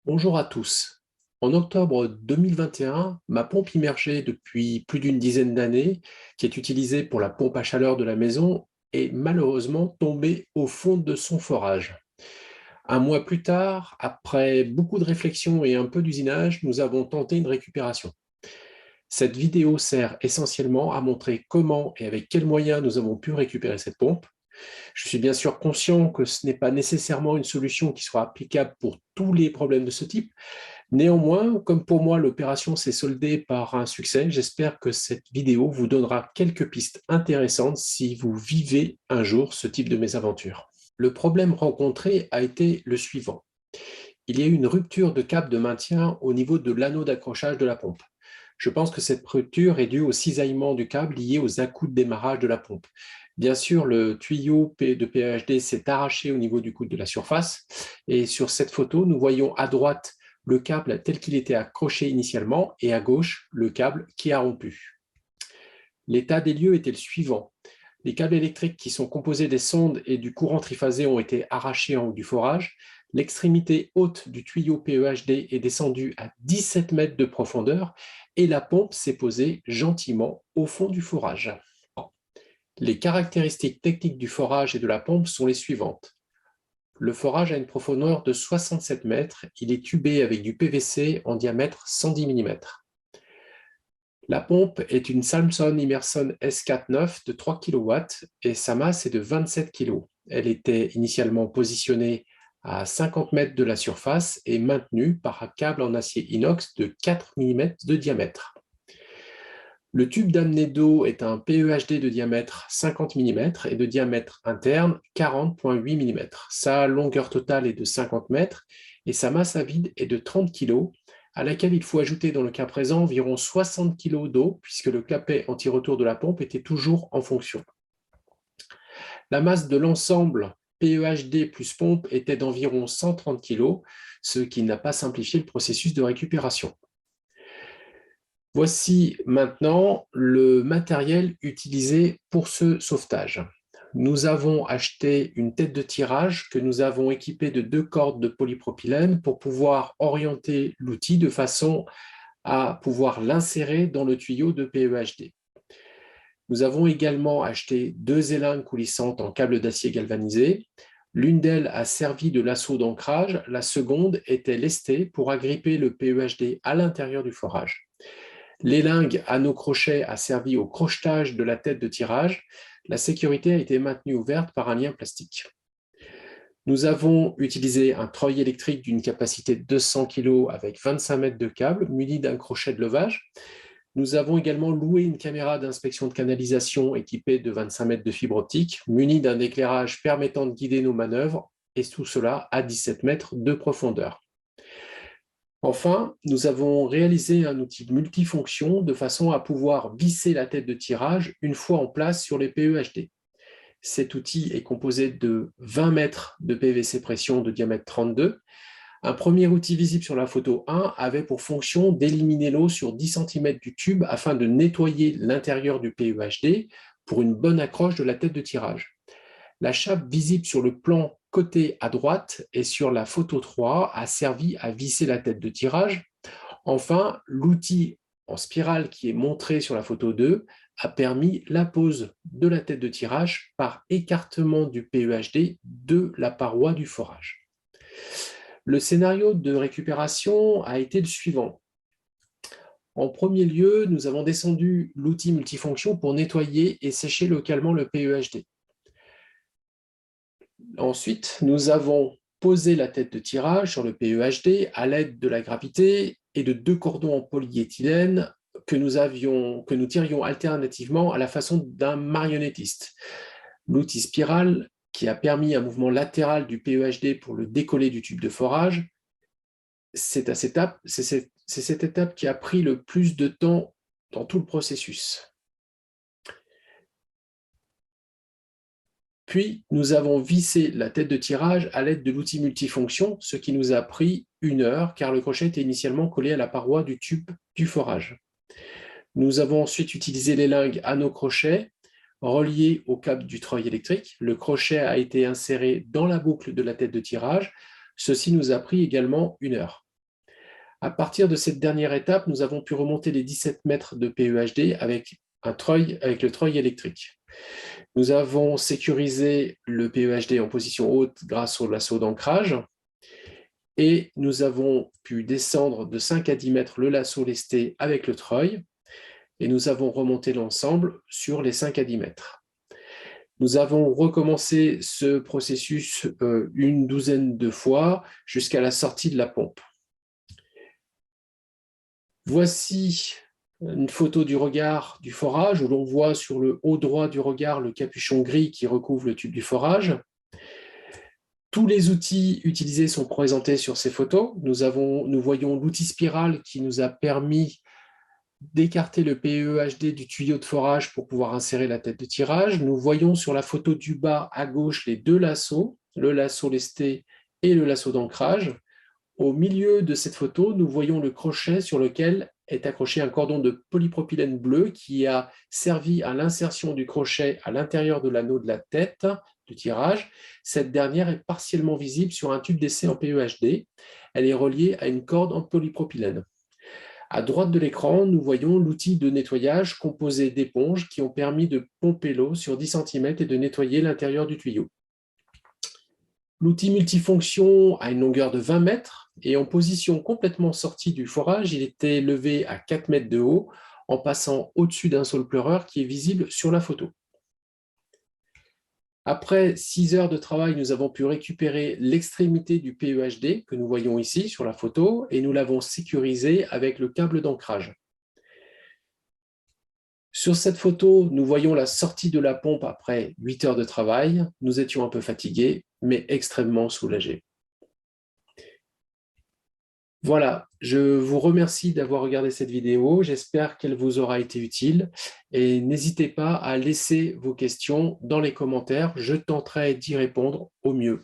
Bonjour à tous. En octobre 2021, ma pompe immergée depuis plus d'une dizaine d'années, qui est utilisée pour la pompe à chaleur de la maison, est malheureusement tombée au fond de son forage. Un mois plus tard, après beaucoup de réflexion et un peu d'usinage, nous avons tenté une récupération. Cette vidéo sert essentiellement à montrer comment et avec quels moyens nous avons pu récupérer cette pompe. Je suis bien sûr conscient que ce n'est pas nécessairement une solution qui soit applicable pour tous les problèmes de ce type. Néanmoins, comme pour moi, l'opération s'est soldée par un succès, j'espère que cette vidéo vous donnera quelques pistes intéressantes si vous vivez un jour ce type de mésaventure. Le problème rencontré a été le suivant. Il y a eu une rupture de câble de maintien au niveau de l'anneau d'accrochage de la pompe. Je pense que cette rupture est due au cisaillement du câble lié aux à-coups de démarrage de la pompe. Bien sûr, le tuyau de PEHD s'est arraché au niveau du coude de la surface. Et sur cette photo, nous voyons à droite le câble tel qu'il était accroché initialement et à gauche, le câble qui a rompu. L'état des lieux était le suivant. Les câbles électriques qui sont composés des sondes et du courant triphasé ont été arrachés en haut du forage. L'extrémité haute du tuyau PEHD est descendue à 17 mètres de profondeur et la pompe s'est posée gentiment au fond du forage. Les caractéristiques techniques du forage et de la pompe sont les suivantes. Le forage a une profondeur de 67 mètres. Il est tubé avec du PVC en diamètre 110 mm. La pompe est une Samson Immerson S4.9 de 3 kW et sa masse est de 27 kg. Elle était initialement positionnée à 50 mètres de la surface et maintenue par un câble en acier inox de 4 mm de diamètre. Le tube d'amener d'eau est un PEHD de diamètre 50 mm et de diamètre interne 40,8 mm. Sa longueur totale est de 50 mètres et sa masse à vide est de 30 kg, à laquelle il faut ajouter dans le cas présent environ 60 kg d'eau, puisque le clapet anti-retour de la pompe était toujours en fonction. La masse de l'ensemble PEHD plus pompe était d'environ 130 kg, ce qui n'a pas simplifié le processus de récupération. Voici maintenant le matériel utilisé pour ce sauvetage. Nous avons acheté une tête de tirage que nous avons équipée de 2 cordes de polypropylène pour pouvoir orienter l'outil de façon à pouvoir l'insérer dans le tuyau de PEHD. Nous avons également acheté 2 élingues coulissantes en câble d'acier galvanisé. L'une d'elles a servi de lasso d'ancrage, la seconde était lestée pour agripper le PEHD à l'intérieur du forage. L'élingue à nos crochets a servi au crochetage de la tête de tirage. La sécurité a été maintenue ouverte par un lien plastique. Nous avons utilisé un treuil électrique d'une capacité de 200 kg avec 25 mètres de câble, muni d'un crochet de levage. Nous avons également loué une caméra d'inspection de canalisation équipée de 25 mètres de fibre optique, munie d'un éclairage permettant de guider nos manœuvres, et tout cela à 17 mètres de profondeur. Enfin, nous avons réalisé un outil multifonction de façon à pouvoir visser la tête de tirage une fois en place sur les PEHD. Cet outil est composé de 20 mètres de PVC pression de diamètre 32. Un premier outil visible sur la photo 1 avait pour fonction d'éliminer l'eau sur 10 cm du tube afin de nettoyer l'intérieur du PEHD pour une bonne accroche de la tête de tirage. La chape visible sur le plan côté à droite et sur la photo 3 a servi à visser la tête de tirage. Enfin, l'outil en spirale qui est montré sur la photo 2 a permis la pose de la tête de tirage par écartement du PEHD de la paroi du forage. Le scénario de récupération a été le suivant. En premier lieu, nous avons descendu l'outil multifonction pour nettoyer et sécher localement le PEHD. Ensuite, nous avons posé la tête de tirage sur le PEHD à l'aide de la gravité et de 2 cordons en polyéthylène que nous tirions alternativement à la façon d'un marionnettiste. L'outil spirale qui a permis un mouvement latéral du PEHD pour le décoller du tube de forage. C'est cette étape qui a pris le plus de temps dans tout le processus. Puis, nous avons vissé la tête de tirage à l'aide de l'outil multifonction, ce qui nous a pris 1 heure, car le crochet était initialement collé à la paroi du tube du forage. Nous avons ensuite utilisé l'élingue à nos crochets, reliés au câble du treuil électrique. Le crochet a été inséré dans la boucle de la tête de tirage. Ceci nous a pris également 1 heure. À partir de cette dernière étape, nous avons pu remonter les 17 mètres de PEHD avec le treuil électrique. Nous avons sécurisé le PEHD en position haute grâce au lasso d'ancrage et nous avons pu descendre de 5 à 10 mètres le lasso lesté avec le treuil et nous avons remonté l'ensemble sur les 5 à 10 mètres. Nous avons recommencé ce processus une douzaine de fois jusqu'à la sortie de la pompe. Voici une photo du regard du forage où l'on voit sur le haut droit du regard le capuchon gris qui recouvre le tube du forage. Tous les outils utilisés sont présentés sur ces photos. Nous voyons l'outil spirale qui nous a permis d'écarter le PEHD du tuyau de forage pour pouvoir insérer la tête de tirage. Nous voyons sur la photo du bas à gauche les deux lassos, le lasso lesté et le lasso d'ancrage. Au milieu de cette photo, nous voyons le crochet sur lequel est accroché un cordon de polypropylène bleu qui a servi à l'insertion du crochet à l'intérieur de l'anneau de la tête de tirage. Cette dernière est partiellement visible sur un tube d'essai en PEHD. Elle est reliée à une corde en polypropylène. À droite de l'écran, nous voyons l'outil de nettoyage composé d'éponges qui ont permis de pomper l'eau sur 10 cm et de nettoyer l'intérieur du tuyau. L'outil multifonction a une longueur de 20 mètres et en position complètement sortie du forage, il était levé à 4 mètres de haut en passant au-dessus d'un saule pleureur qui est visible sur la photo. Après 6 heures de travail, nous avons pu récupérer l'extrémité du PEHD que nous voyons ici sur la photo et nous l'avons sécurisé avec le câble d'ancrage. Sur cette photo, nous voyons la sortie de la pompe après 8 heures de travail. Nous étions un peu fatigués, mais extrêmement soulagés. Voilà, je vous remercie d'avoir regardé cette vidéo. J'espère qu'elle vous aura été utile. Et n'hésitez pas à laisser vos questions dans les commentaires. Je tenterai d'y répondre au mieux.